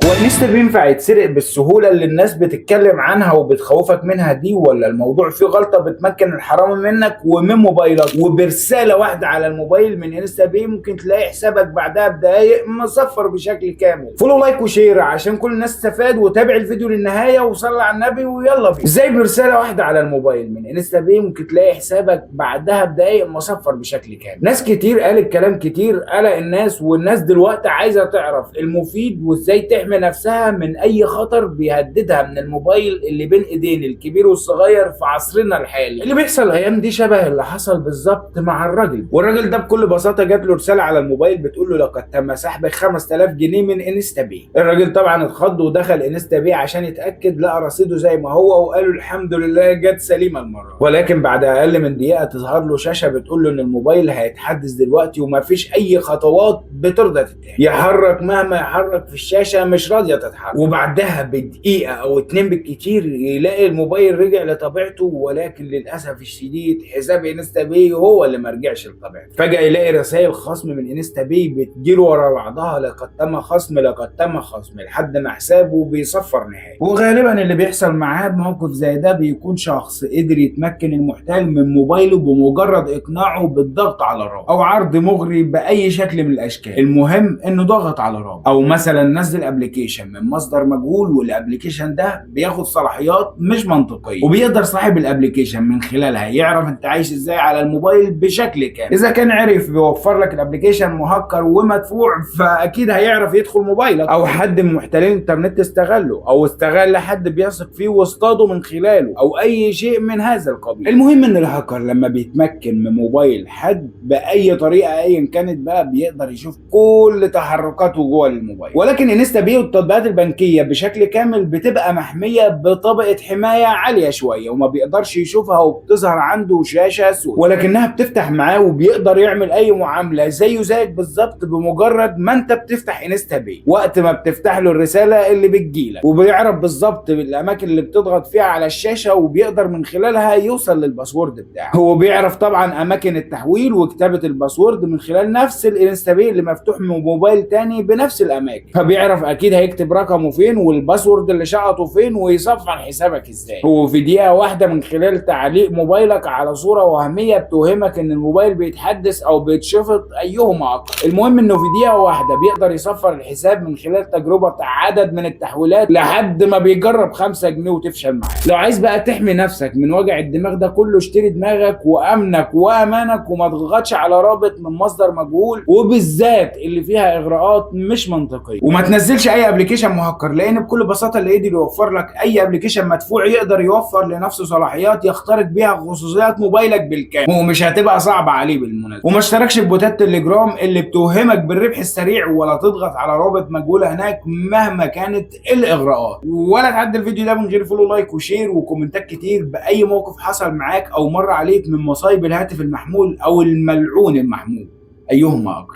هو انستا بينفع يتسرق بالسهوله اللي الناس بتتكلم عنها وبتخوفك منها دي، ولا الموضوع فيه غلطه بتمكن الحرامي منك ومن موبايلك؟ وبرساله واحده على الموبايل من انستا باي ممكن تلاقي حسابك بعدها بدقايق مصفر بشكل كامل. فولو لايك وشير عشان كل الناس تستفاد، وتابع الفيديو للنهايه وصلي على النبي ويلا بينا. ازاي برساله واحده على الموبايل من انستا باي ممكن تلاقي حسابك بعدها بدقايق مصفر بشكل كامل؟ ناس كتير قالت كلام كتير قلق الناس، والناس دلوقتي عايزه تعرف المفيد وازاي تحمي نفسها من اي خطر بيهددها من الموبايل اللي بين ايدين الكبير والصغير في عصرنا الحالي. اللي بيحصل الايام دي شبه اللي حصل بالظبط مع والراجل ده بكل بساطه جات له رساله على الموبايل بتقول له لقد تم سحب 5000 جنيه من انستا باي. الراجل طبعا اتخض ودخل انستا باي عشان يتاكد، لقى رصيده زي ما هو وقالوا الحمد لله جت سليمه المره. ولكن بعد اقل من دقيقه تظهر له شاشه بتقول له ان الموبايل هيتحدث دلوقتي ومفيش اي خطوات بترضى تتعمل. يحرك مهما يحرك في الشاشه مش راضيه تتحرك، وبعدها بدقيقه او اتنين بالكتير يلاقي الموبايل رجع لطبيعته. ولكن للاسف الشديد حساب انستا باي هو اللي ما رجعش لطبيعته. فجاه يلاقي رسائل خصم من انستا باي بتجيله ورا بعضها، لقد تم خصم لقد تم خصم، لحد ما حسابه بيصفر نهائي. وغالبا اللي بيحصل معاه بموقف زي ده بيكون شخص قدر يتمكن المحتال من موبايله بمجرد اقناعه بالضغط على الرابط او عرض مغري باي شكل من الاشكال. المهم انه ضغط على الرابط، او مثلا نزل ابلكيشن من مصدر مجهول، والابلكيشن ده بياخد صلاحيات مش منطقيه، وبيقدر صاحب الابلكيشن من خلالها يعرف انت عايش ازاي على الموبايل بشكل كامل. اذا كان عرف بيوفر لك الابلكيشن مهكر ومدفوع، فاكيد هيعرف يدخل موبايلك، او حد من محتلين الانترنت استغله، او استغل حد بيثق فيه واصطاده من خلاله، او اي شيء من هذا القبيل. المهم ان الهاكر لما بيتمكن من موبايل حد باي طريقه ايا كانت بقى، بيقدر يشوف كل تحركاته جوه الموبايل. ولكن انستا باي والتطبيقات البنكيه بشكل كامل بتبقى محميه بطبقه حمايه عاليه شويه، وما بيقدرش يشوفها، وبتظهر عنده شاشه سوداء، ولكنها بتفتح معاه وبيقدر يعمل اي معامله زيه زيك بالظبط بمجرد ما انت بتفتح انستا باي. وقت ما بتفتح له الرساله اللي بتجيلك، وبيعرف بالظبط الاماكن اللي بتضغط فيها على الشاشه، وبيقدر من خلالها يوصل للباسورد بتاعه. هو بيعرف طبعا اماكن التحويل وكتابه الباسورد من خلال نفس الانستا باي اللي مفتوح من موبايل تاني بنفس الاماكن، فبيعرف اكيد هيكتب رقمه فين والباسورد اللي شقطه فين ويصفر حسابك ازاي. هو في دقيقه واحده من خلال تعليق موبايلك على صوره وهميه بتوهمك ان الموبايل بيتحدث او بيتشفط ايهما اكتر. المهم انه في دقيقه واحده بيقدر يصفر الحساب من خلال تجربه عدد من التحويلات لحد ما بيجرب 5 جنيه وتفشل معاه. لو عايز بقى تحمي نفسك من وجع الدماغ ده كله، اشتري دماغك وامنك وامانك، وما تضغطش على رابط من مصدر مجهول، وبالذات اللي فيها اغراءات مش منطقيه. وما تنزلش اي ابلكيشن مهكر، لان بكل بساطه اللي قدر يوفر لك اي ابلكيشن مدفوع يقدر يوفر لنفسه صلاحيات يخترق بيها خصوصيات موبايلك بالكامل، ومش هتبقى صعبه عليه بالمناسبه. وما اشتركش في بوتات تليجرام اللي بتوهمك بالربح السريع، ولا تضغط على رابط مجهوله هناك مهما كانت الاغراءات. ولا تعدي الفيديو ده من غير فولو لايك وشير وكومنتات كتير باي موقف حصل معاك او مر عليك من مصايب الهاتف المحمول او الملعون المحمول، ايهما اكتر.